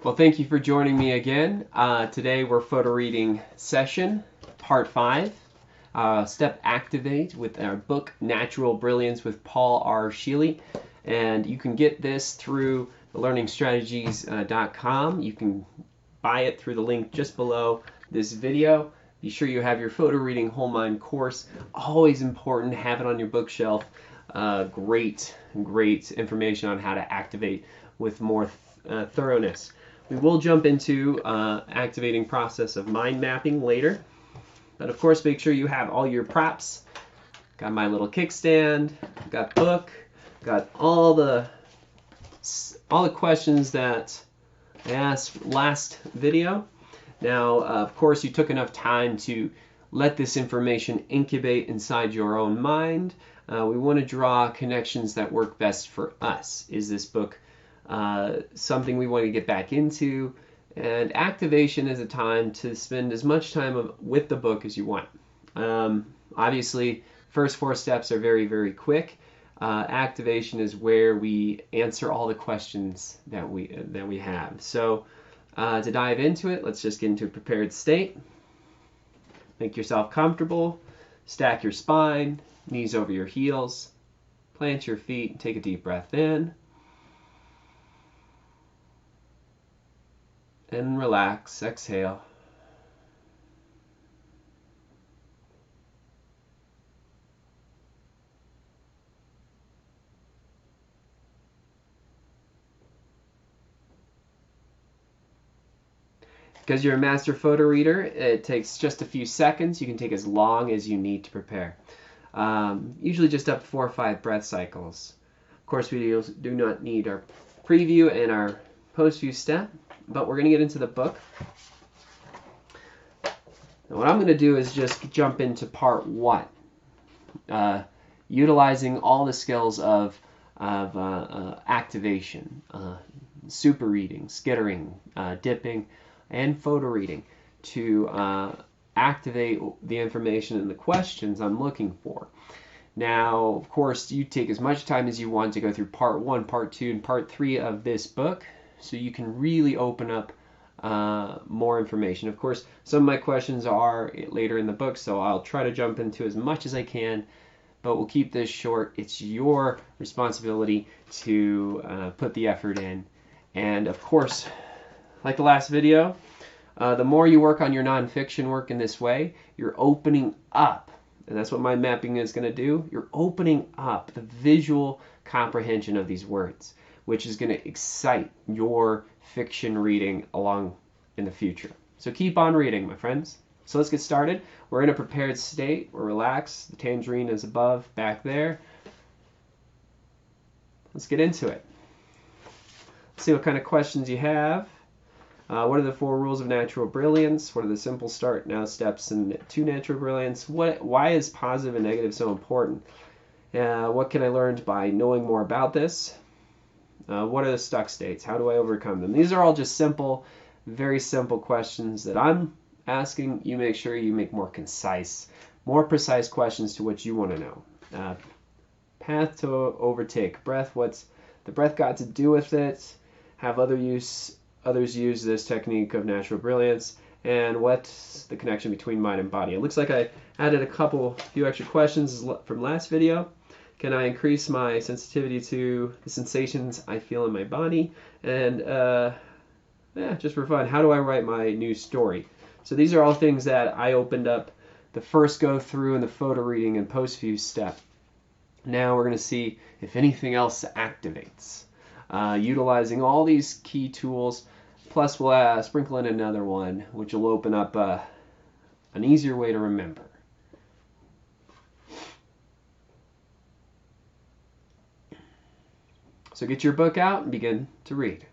Well, thank you for joining me again. Today we're photo reading session, part 5, step activate with our book Natural Brilliance with Paul R. Scheele. And you can get this through learningstrategies.com. You can buy it through the link just below this video. Be sure you have your photo reading whole mind course. Always important to have it on your bookshelf. Great information on how to activate with more thoroughness. We will jump into activating process of mind mapping later. But of course, make sure you have all your props. Got my little kickstand, got book, got all the questions that I asked last video. Now, of course, you took enough time to let this information incubate inside your own mind. We want to draw connections that work best for us. Is this book something we want to get back into? And activation is a time to spend as much time with the book as you want. Obviously, first 4 steps are very, very quick. Activation is where we answer all the questions that we have. So to dive into it, let's just get into a prepared state. Make yourself comfortable. Stack your spine, knees over your heels. Plant your feet and take a deep breath in. And relax, exhale. Because you're a master photo reader, it takes just a few seconds. You can take as long as you need to prepare. Usually just up to 4 or 5 breath cycles. Of course, we do not need our preview and our post-view step, but we're going to get into the book. Now, what I'm going to do is just jump into part 1, utilizing all the skills of activation, super reading, skittering, dipping, and photo reading to activate the information and the questions I'm looking for. Now, of course, you take as much time as you want to go through part 1, part 2, and part 3 of this book, so you can really open up more information. Of course, some of my questions are later in the book, so I'll try to jump into as much as I can, but we'll keep this short. It's your responsibility to put the effort in. And of course, like the last video, the more you work on your nonfiction work in this way, you're opening up, and that's what mind mapping is going to do. You're opening up the visual comprehension of these words, which is going to excite your fiction reading along in the future. So keep on reading, my friends. So let's get started. We're in a prepared state. We're relaxed. The tangerine is above, back there. Let's get into it. Let's see what kind of questions you have. What are the 4 rules of natural brilliance? What are the simple start now steps to natural brilliance? Why is positive and negative so important? What can I learn by knowing more about this? What are the stuck states? How do I overcome them? These are all just simple, very simple questions that I'm asking. You make sure you make more concise, more precise questions to what you want to know. Path to overtake. Breath. What's the breath got to do with it? Have others use this technique of natural brilliance, and what's the connection between mind and body? It looks like I added a few extra questions from last video. Can I increase my sensitivity to the sensations I feel in my body? And just for fun, how do I write my new story? So these are all things that I opened up the first go through in the photo reading and post view step. Now we're going to see if anything else activates. Utilizing all these key tools, plus we'll sprinkle in another one, which will open up an easier way to remember. So get your book out and begin to read.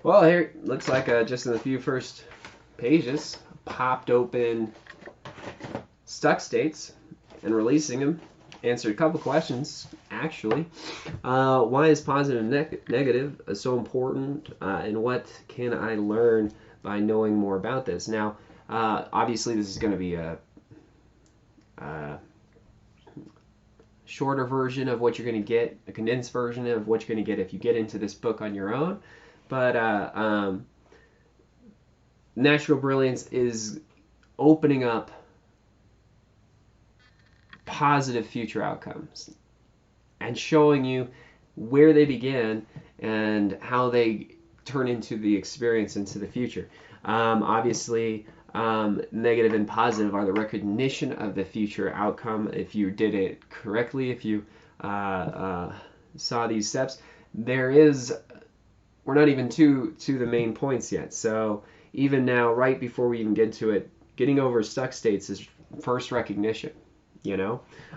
Well, here looks like just in the few first pages, popped open stuck states and releasing them. Answered a couple questions, actually. Why is positive and negative so important, and what can I learn by knowing more about this? Now, obviously, this is going to be a shorter version of what you're going to get, a condensed version of what you're going to get if you get into this book on your own. But Natural Brilliance is opening up positive future outcomes and showing you where they begin and how they turn into the experience into the future. Obviously, negative and positive are the recognition of the future outcome. If you did it correctly, if you saw these steps, we're not even to the main points yet. So even now, right before we even get to it, getting over stuck states is first recognition.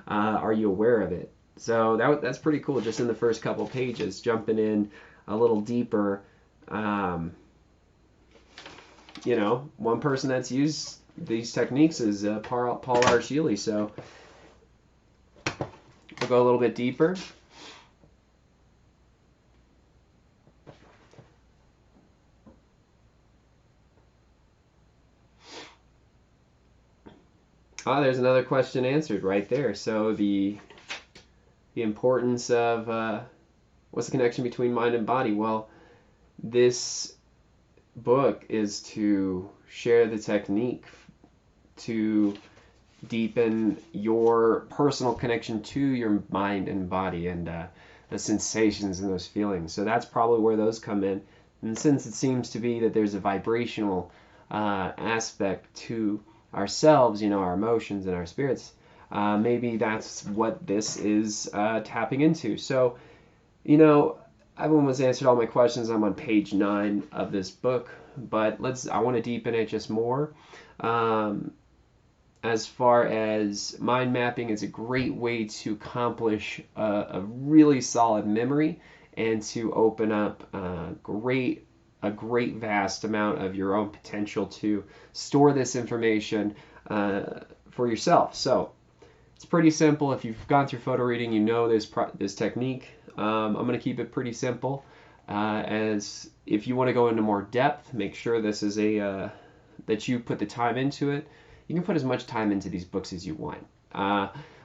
Are you aware of it? So that's pretty cool. Just in the first couple pages, jumping in a little deeper. One person that's used these techniques is Paul R. Scheele. So we'll go a little bit deeper. There's another question answered right there. So the importance of what's the connection between mind and body? Well, this book is to share the technique to deepen your personal connection to your mind and body and the sensations and those feelings. So that's probably where those come in. And since it seems to be that there's a vibrational aspect to ourselves, our emotions and our spirits, maybe that's what this is tapping into. So, I've almost answered all my questions. I'm on page 9 of this book, but I want to deepen it just more. As far as mind mapping, it's a great way to accomplish a really solid memory and to open up a great vast amount of your own potential to store this information for yourself. So it's pretty simple. If you've gone through photo reading, you know this technique. I'm going to keep it pretty simple. As if you want to go into more depth, make sure this is that you put the time into it. You can put as much time into these books as you want.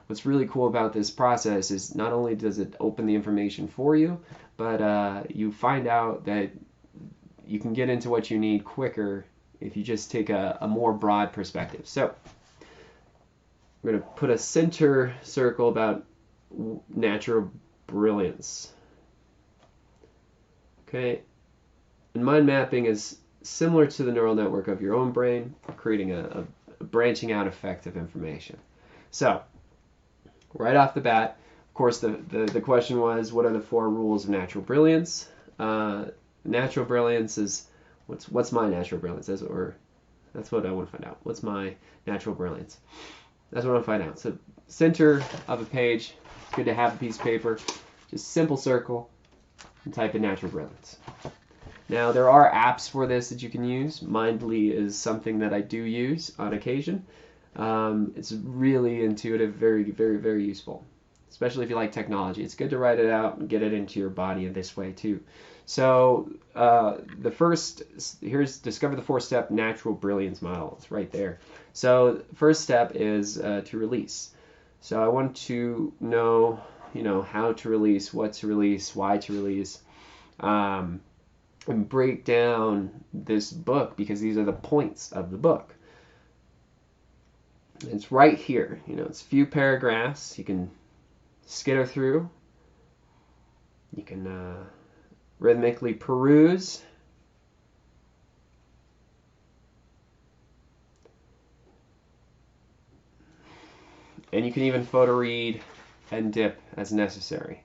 What's really cool about this process is not only does it open the information for you, but you find out that you can get into what you need quicker if you just take a more broad perspective. So I'm going to put a center circle about natural brilliance. Okay, and mind mapping is similar to the neural network of your own brain, creating a branching out effect of information. So right off the bat, of course, the question was, what are the 4 rules of natural brilliance? Natural brilliance is, what's my natural brilliance? That's what I want to find out. What's my natural brilliance? That's what I want to find out. So center of a page, it's good to have a piece of paper, just simple circle, and type in natural brilliance. Now there are apps for this that you can use. Mindly is something that I do use on occasion. It's really intuitive, very, very, very useful, especially if you like technology. It's good to write it out and get it into your body in this way too. So here's discover the 4-step natural brilliance model. It's right there. So first step is to release. So I want to know, how to release, what to release, why to release, and break down this book because these are the points of the book. It's right here. It's a few paragraphs. You can skitter through. You can rhythmically peruse. And you can even photo read and dip as necessary.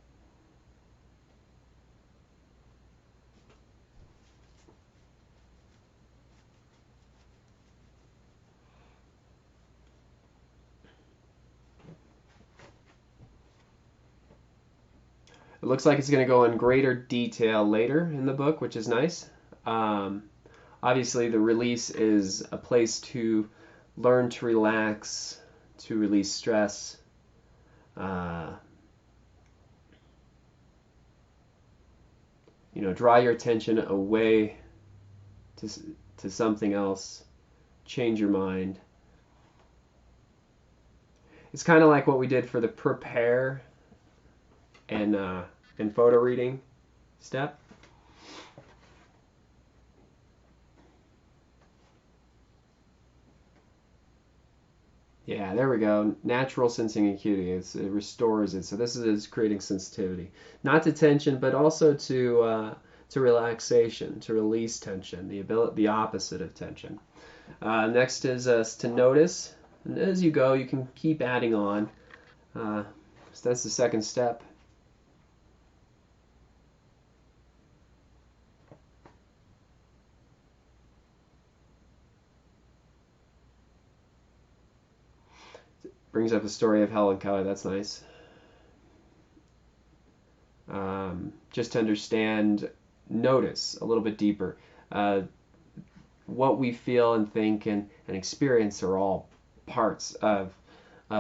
It looks like it's going to go in greater detail later in the book, which is nice. Obviously, the release is a place to learn to relax, to release stress. Draw your attention away to something else. Change your mind. It's kind of like what we did for the prepare and photo reading step. Yeah, there we go. Natural sensing acuity. It restores it. So this is creating sensitivity, not to tension, but also to relaxation, to release tension. The opposite of tension. Next is to notice, and as you go, you can keep adding on. So that's the second step. Brings up the story of Helen Keller. That's nice. Just to understand, notice a little bit deeper. What we feel and think and experience are all parts of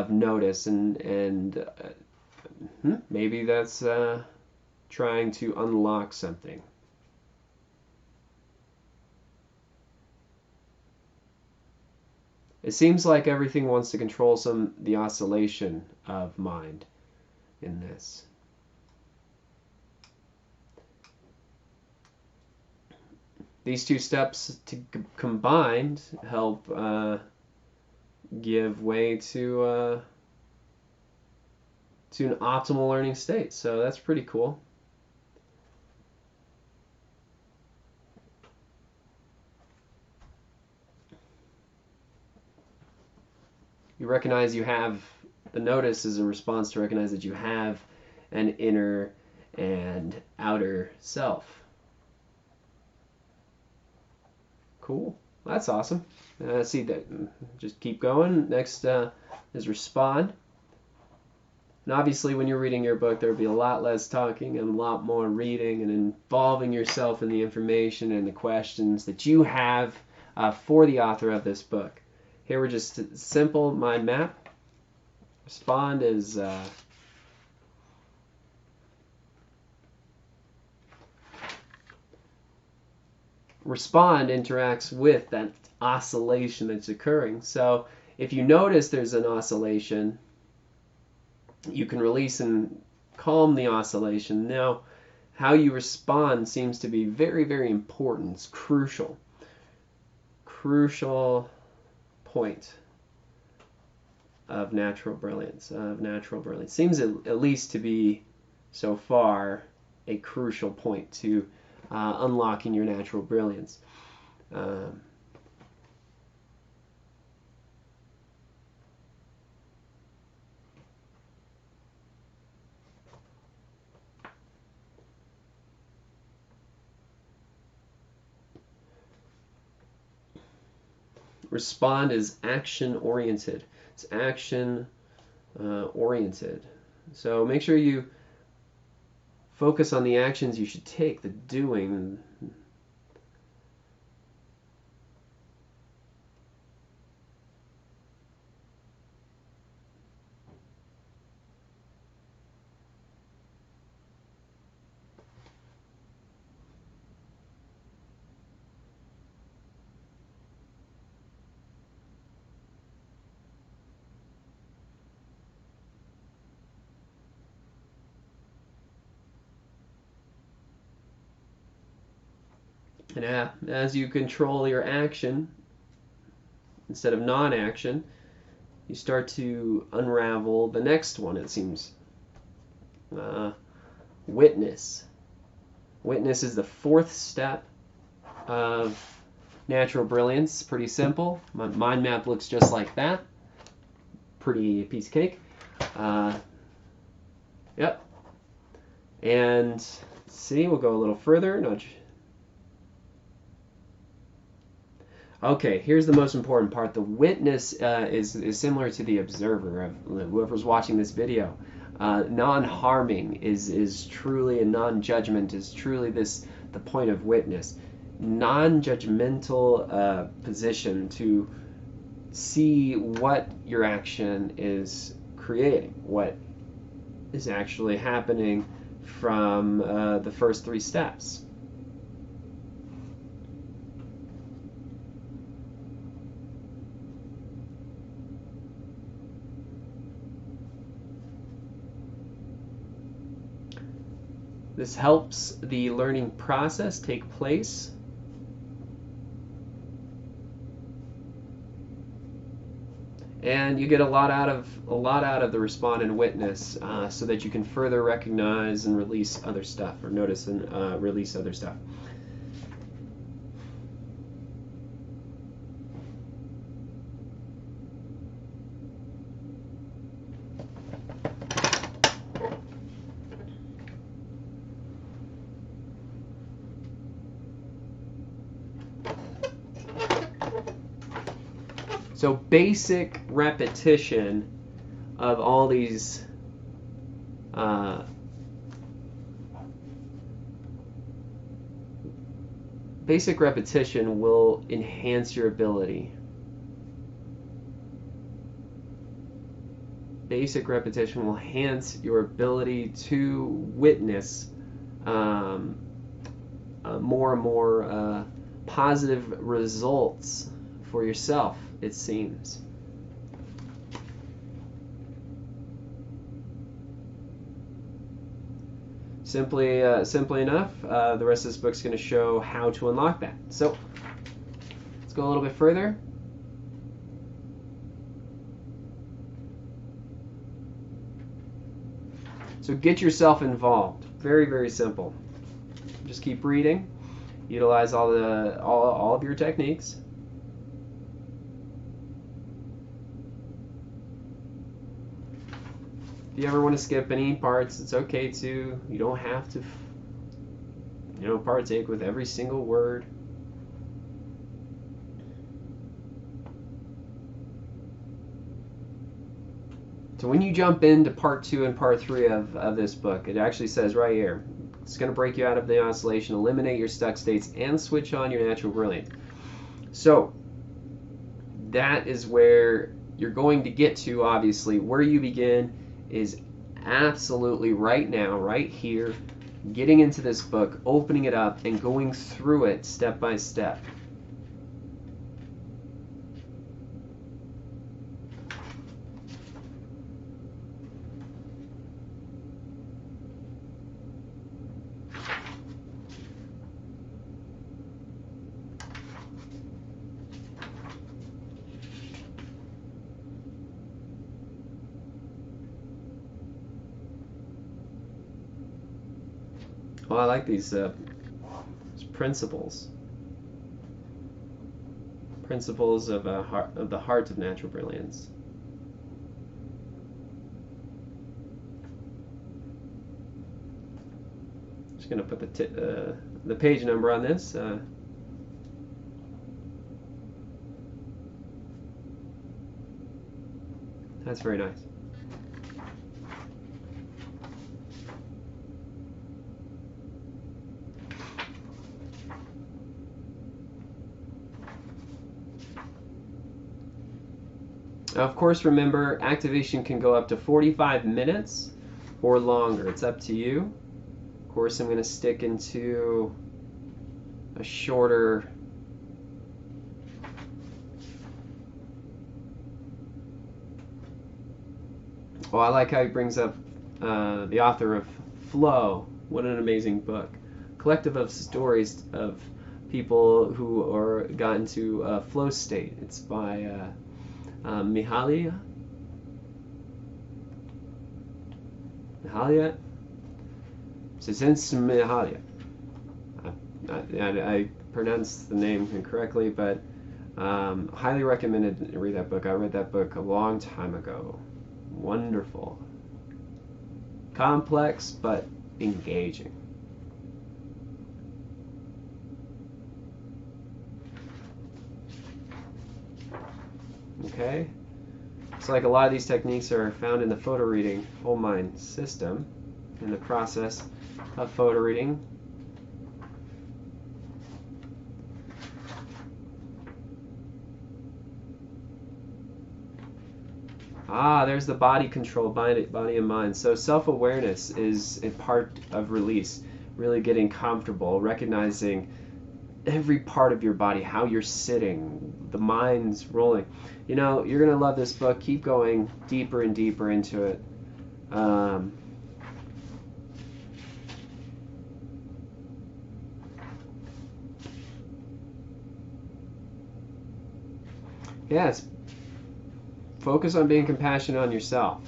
notice, and maybe that's trying to unlock something. It seems like everything wants to control the oscillation of mind in this. These two steps combined help give way to an optimal learning state. So that's pretty cool. You recognize you have, the notice is a response to recognize that you have an inner and outer self. Cool. That's awesome. See that. Just keep going. Next is respond. And obviously, when you're reading your book, there will be a lot less talking and a lot more reading and involving yourself in the information and the questions that you have for the author of this book. Here we're just simple mind map. Respond is respond interacts with that oscillation that's occurring. So if you notice there's an oscillation, you can release and calm the oscillation. Now, how you respond seems to be very, very important. It's crucial. Crucial point of natural brilliance. Seems at least to be, so far, a crucial point to unlocking your natural brilliance. Respond is action-oriented. It's action-oriented. So make sure you focus on the actions you should take, the doing. And as you control your action, instead of non-action, you start to unravel the next one, it seems. Witness. Witness is the fourth step of natural brilliance. Pretty simple. My mind map looks just like that. Pretty piece of cake. Yep. And see, we'll go a little further. Nudge. Okay, here's the most important part. The witness is similar to the observer, of whoever's watching this video. Non-harming is truly, and non-judgment is truly the point of witness. non-judgmental position to see what your action is creating, what is actually happening from the first 3 steps. This helps the learning process take place. And you get a lot out of the respond and witness, so that you can further recognize and release other stuff, or notice and release other stuff. So basic repetition of all these basic repetition will enhance your ability. Basic repetition will enhance your ability to witness more and more positive results for yourself, it seems. Simply enough, the rest of this book's going to show how to unlock that. So let's go a little bit further. So get yourself involved. Very, very simple. Just keep reading. Utilize all of your techniques. If you ever want to skip any parts, it's okay too. You don't have to, partake with every single word. So when you jump into part 2 and part 3 of this book, it actually says right here, it's going to break you out of the oscillation, eliminate your stuck states, and switch on your natural brilliance. So that is where you're going to get to, obviously. Where you begin is absolutely right now, right here, getting into this book, opening it up, and going through it step by step. Well, I like these principles. Principles of the heart of natural brilliance. Just going to put the page number on this. That's very nice. Now, of course, remember, activation can go up to 45 minutes or longer. It's up to you. Of course, I'm going to stick into a shorter Oh, I like how he brings up the author of Flow. What an amazing book. Collective of stories of people who are got into flow state. It's by Mihalia. Csikszentmihalyi. I pronounced the name incorrectly, but highly recommended to read that book. I read that book a long time ago. Wonderful. Complex, but engaging. Okay? It's like a lot of these techniques are found in the PhotoReading whole mind system, in the process of PhotoReading. There's the body control, body and mind. So self-awareness is a part of release. Really getting comfortable, recognizing every part of your body, how you're sitting, the mind's rolling. You know, you're going to love this book. Keep going deeper and deeper into it. Yes, focus on being compassionate on yourself,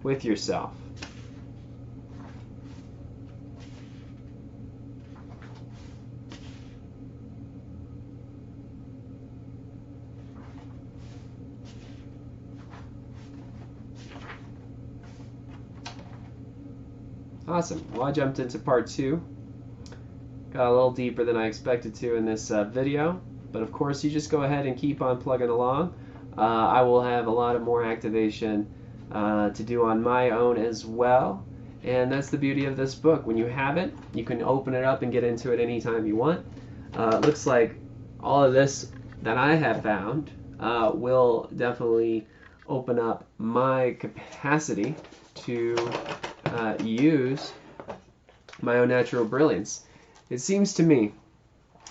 with yourself. Awesome. Well, I jumped into part 2. Got a little deeper than I expected to in this video. But of course, you just go ahead and keep on plugging along. I will have a lot of more activation to do on my own as well. And that's the beauty of this book. When you have it, you can open it up and get into it anytime you want. It looks like all of this that I have found will definitely open up my capacity to use my own natural brilliance. It seems to me,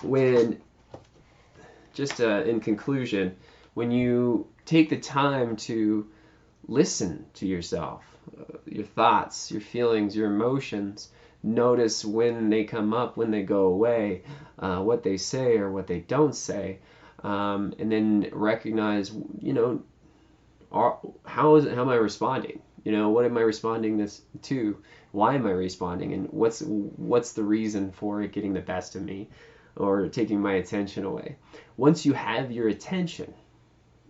when, just in conclusion, when you take the time to listen to yourself, your thoughts, your feelings, your emotions, notice when they come up, when they go away, what they say or what they don't say, and then recognize, you know, how am I responding? You know, what am I responding this to? Why am I responding? And what's the reason for it getting the best of me or taking my attention away? Once you have your attention,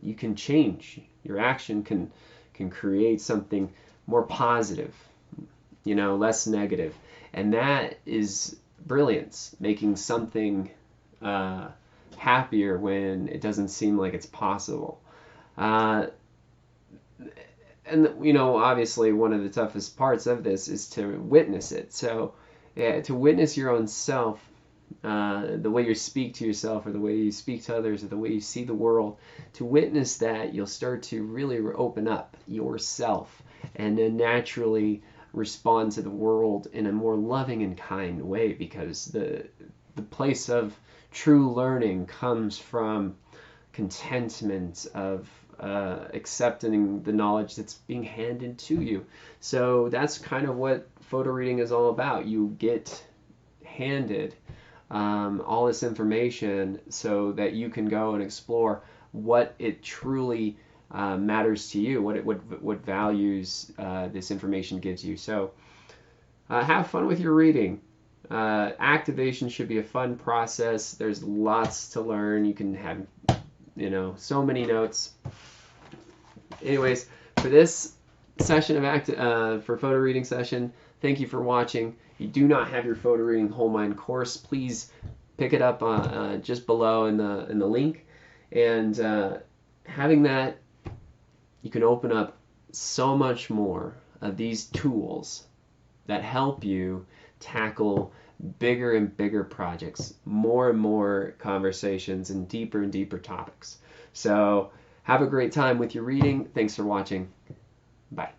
you can change. Your action can create something more positive, you know, less negative. And that is brilliance, making something happier when it doesn't seem like it's possible. And, you know, obviously one of the toughest parts of this is to witness it. So, yeah, to witness your own self, the way you speak to yourself or the way you speak to others or the way you see the world, to witness that, you'll start to really open up yourself and then naturally respond to the world in a more loving and kind way, because the place of true learning comes from contentment of accepting the knowledge that's being handed to you. So that's kind of what photo reading is all about. You get handed all this information so that you can go and explore what it truly matters to you, what values this information gives you. So have fun with your reading. Activation should be a fun process. There's lots to learn. You can have, you know, so many notes. Anyways, for this session of for photo reading session, thank you for watching. If you do not have your photo reading whole mind course, please pick it up just below in the link. And having that, you can open up so much more of these tools that help you tackle bigger and bigger projects, more and more conversations, and deeper topics. So have a great time with your reading. Thanks for watching. Bye.